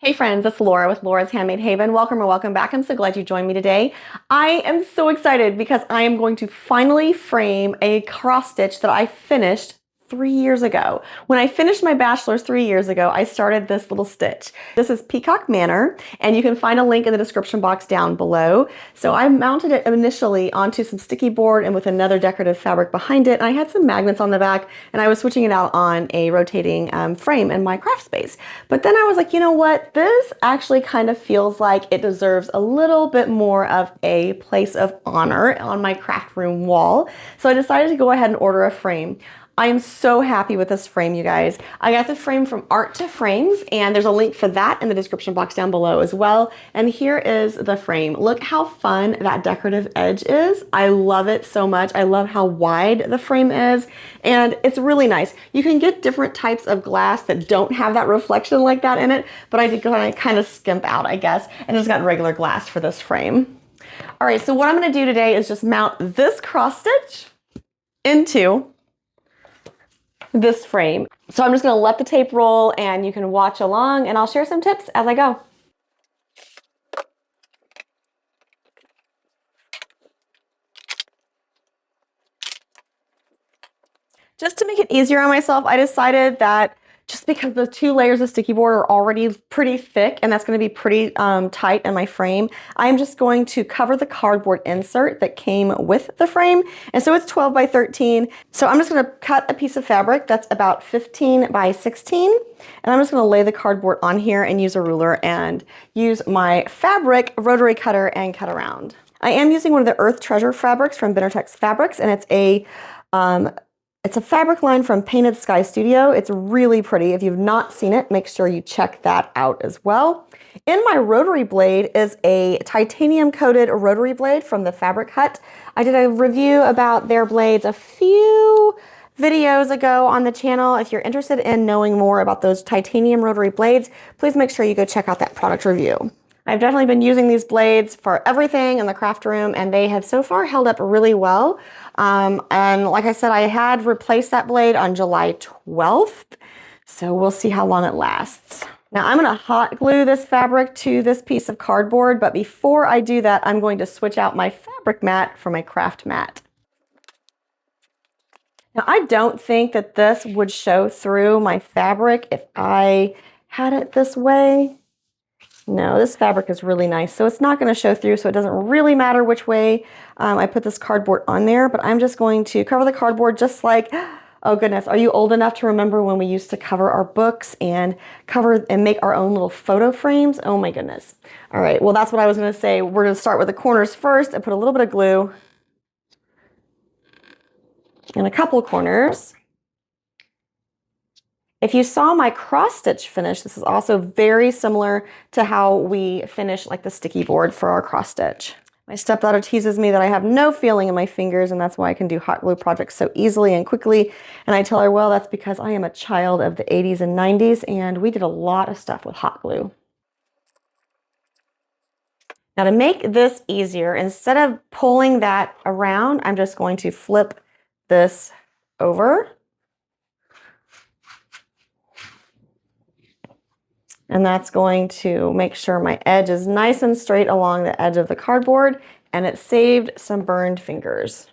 Hey friends, it's Laura with Laura's Handmade Haven. Welcome or welcome back. I'm so glad you joined me today. I am so excited because I am going to finally frame a cross stitch that I finished 3 years ago. When I finished my bachelor's 3 years ago, I started this little stitch. This is Peacock Manor, and you can find a link in the description box down below. So I mounted it initially onto some sticky board and with another decorative fabric behind it. And I had some magnets on the back, and I was switching it out on a rotating frame in my craft space. But then I was like, you know what? This actually kind of feels like it deserves a little bit more of a place of honor on my craft room wall. So I decided to go ahead and order a frame. I am so happy with this frame, you guys. I got the frame from ArtToFrames, and there's a link for that in the description box down below as well. And here is the frame. Look how fun that decorative edge is. I love it so much. I love how wide the frame is, and it's really nice. You can get different types of glass that don't have that reflection like that in it, but I did kind of skimp out, I guess, and just got regular glass for this frame. All right, so what I'm gonna do today is just mount this cross stitch into this frame. So I'm just going to let the tape roll and you can watch along, and I'll share some tips as I go. Just to make it easier on myself, I decided that just because the 2 layers of sticky board are already pretty thick and that's going to be pretty tight in my frame, I'm just going to cover the cardboard insert that came with the frame. And so it's 12 by 13. So I'm just going to cut a piece of fabric that's about 15 by 16. And I'm just going to lay the cardboard on here and use a ruler and use my fabric rotary cutter and cut around. I am using one of the Earth Treasure fabrics from Benartex Fabrics, and it's a fabric line from Painted Sky Studio. It's really pretty. If you've not seen it, make sure you check that out as well. In my rotary blade is a titanium coated rotary blade from the Fabric Hut. I did a review about their blades a few videos ago on the channel. If you're interested in knowing more about those titanium rotary blades, please make sure you go check out that product review. I've definitely been using these blades for everything in the craft room, and they have so far held up really well. And like I said, I had replaced that blade on July 12th, so we'll see how long it lasts. Now I'm going to hot glue this fabric to this piece of cardboard, but before I do that, I'm going to switch out my fabric mat for my craft mat. Now I don't think that this would show through my fabric if I had it this way. No, this fabric is really nice, so it's not going to show through, so it doesn't really matter which way I put this cardboard on there, but I'm just going to cover the cardboard just like, oh goodness, are you old enough to remember when we used to cover our books and make our own little photo frames? Oh my goodness. All right, well that's what I was going to say. We're going to start with the corners first and put a little bit of glue in a couple of corners. If you saw my cross stitch finish, this is also very similar to how we finish like the sticky board for our cross stitch. My stepdaughter teases me that I have no feeling in my fingers, and that's why I can do hot glue projects so easily and quickly. And I tell her, well, that's because I am a child of the 80s and 90s, and we did a lot of stuff with hot glue. Now to make this easier, instead of pulling that around, I'm just going to flip this over. And that's going to make sure my edge is nice and straight along the edge of the cardboard, and it saved some burned fingers.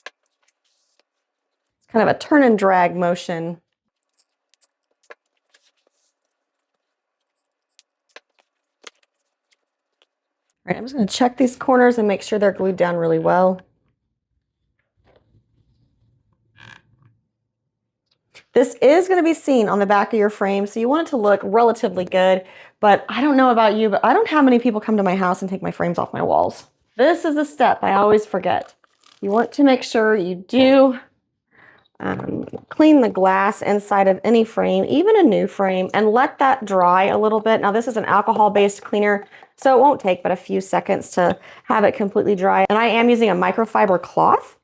It's kind of a turn and drag motion. All right, I'm just going to check these corners and make sure they're glued down really well. This is going to be seen on the back of your frame, so you want it to look relatively good, but I don't know about you, but I don't have many people come to my house and take my frames off my walls. This is a step I always forget. You want to make sure you do clean the glass inside of any frame, even a new frame, and let that dry a little bit. Now this is an alcohol-based cleaner, so it won't take but a few seconds to have it completely dry. And I am using a microfiber cloth,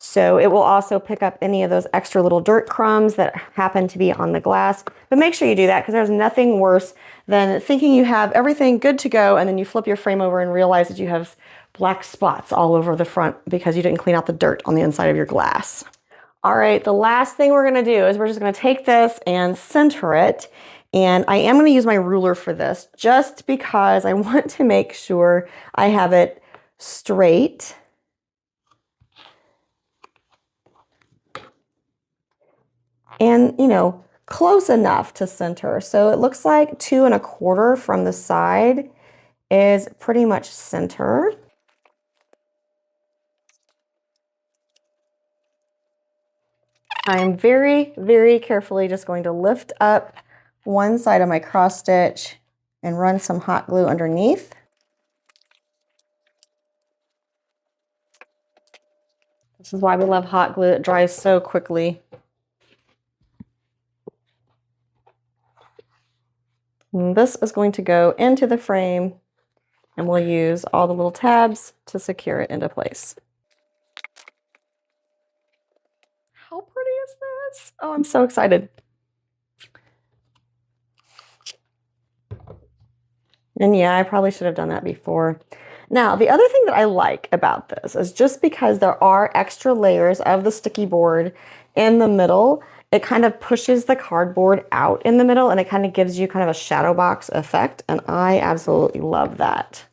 so it will also pick up any of those extra little dirt crumbs that happen to be on the glass. But make sure you do that, because there's nothing worse than thinking you have everything good to go and then you flip your frame over and realize that you have black spots all over the front because you didn't clean out the dirt on the inside of your glass. All right, the last thing we're gonna do is we're just gonna take this and center it. And I am going to use my ruler for this just because I want to make sure I have it straight. And, you know, close enough to center. So it looks like 2 1/4 from the side is pretty much center. I'm very, very carefully just going to lift up one side of my cross stitch and run some hot glue underneath. This is why we love hot glue. It dries so quickly. And this is going to go into the frame, and we'll use all the little tabs to secure it into place. How pretty is this? Oh, I'm so excited. And yeah, I probably should have done that before. Now, the other thing that I like about this is just because there are extra layers of the sticky board in the middle, it kind of pushes the cardboard out in the middle and it kind of gives you kind of a shadow box effect. And I absolutely love that.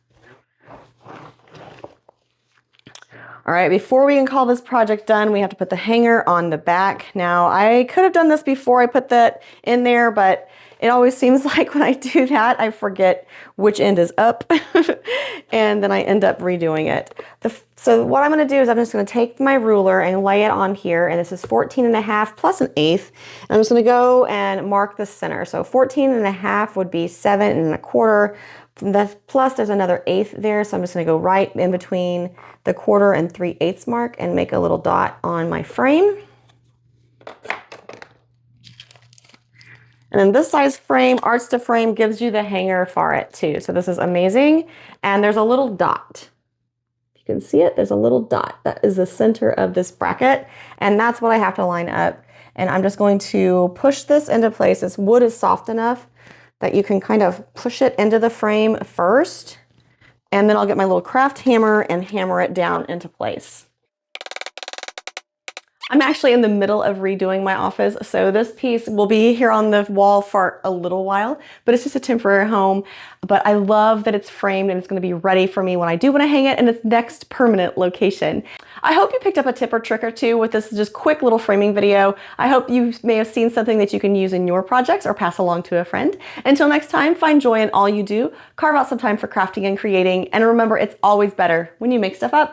All right, before we can call this project done, we have to put the hanger on the back. Now, I could have done this before I put that in there, but it always seems like when I do that, I forget which end is up, and then I end up redoing it. So what I'm gonna do is I'm just gonna take my ruler and lay it on here, and this is 14.5 plus 1/8. And I'm just gonna go and mark the center. So 14.5 would be 7 1/4. Plus there's another 1/8 there, so I'm just gonna go right in between the 1/4 and 3/8 mark and make a little dot on my frame. And then this size frame, ArtToFrame, gives you the hanger for it too. So this is amazing. And there's a little dot. You can see it, there's a little dot. That is the center of this bracket. And that's what I have to line up. And I'm just going to push this into place. This wood is soft enough that you can kind of push it into the frame first. And then I'll get my little craft hammer and hammer it down into place. I'm actually in the middle of redoing my office, so this piece will be here on the wall for a little while, but it's just a temporary home. But I love that it's framed and it's going to be ready for me when I do want to hang it in its next permanent location. I hope you picked up a tip or trick or two with this just quick little framing video. I hope you may have seen something that you can use in your projects or pass along to a friend. Until next time, find joy in all you do, carve out some time for crafting and creating, and remember, it's always better when you make stuff up.